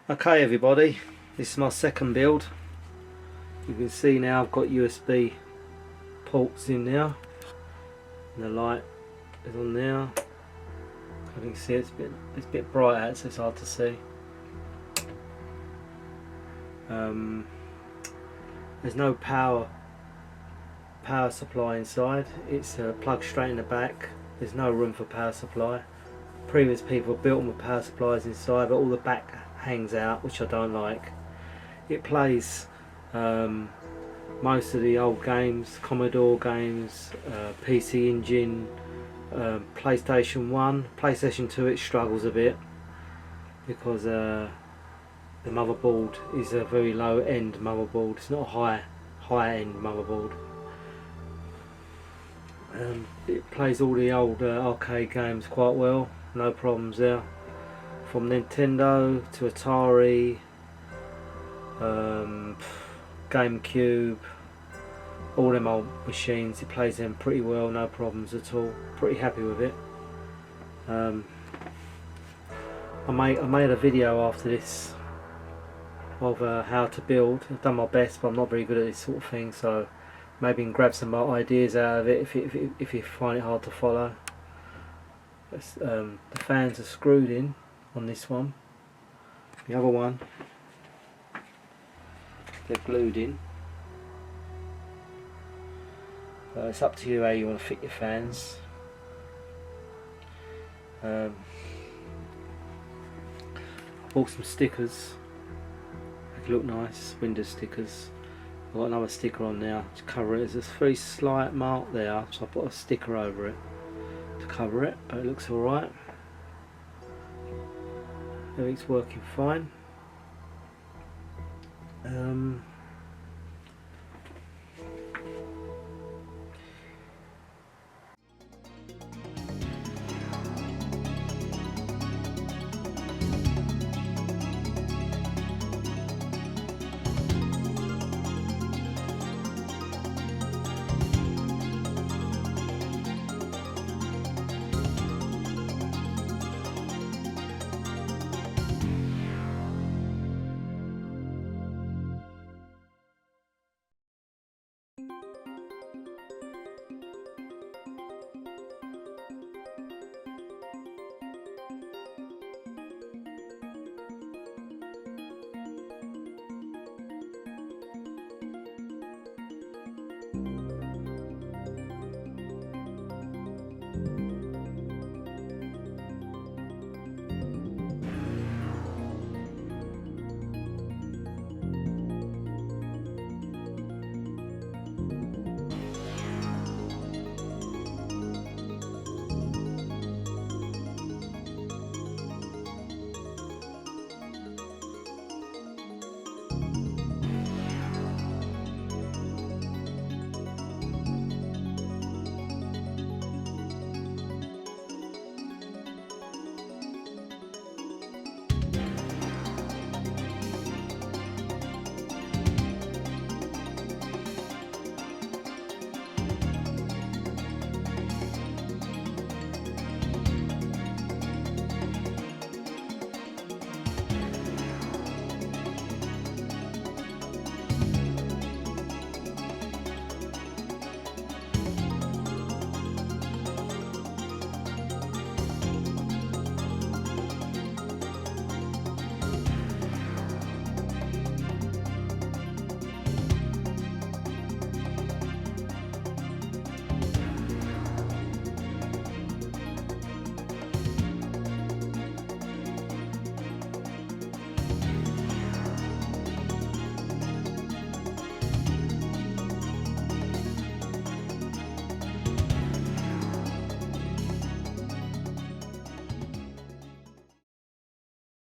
Okay everybody, this is my second build. You can see now I've got USB ports in now and the light is on now. I can see it's a bit bright out, so it's hard to see. There's no power supply inside. It's plugged straight in the back. There's no room for power supply. Previous people built them with power supplies inside, but all the back hangs out, which I don't like. It plays most of the old games, Commodore games, PC Engine, PlayStation 1, PlayStation 2 it struggles a bit because the motherboard is a very low end motherboard. It's not a high end motherboard. It plays all the old arcade games quite well, no problems there. From Nintendo to Atari, GameCube, all them old machines, it plays them pretty well, no problems at all. Pretty happy with it. I made a video after this of how to build. I've done my best, but I'm not very good at this sort of thing, so maybe you can grab some ideas out of it if you find it hard to follow. The fans are screwed in on this one. The other one, they're glued in. It's up to you how you want to fit your fans. I bought some stickers. They look nice, window stickers. I've got another sticker on now to cover it. There's a very slight mark there, so I put a sticker over it to cover it, but it looks alright. Everything's working fine.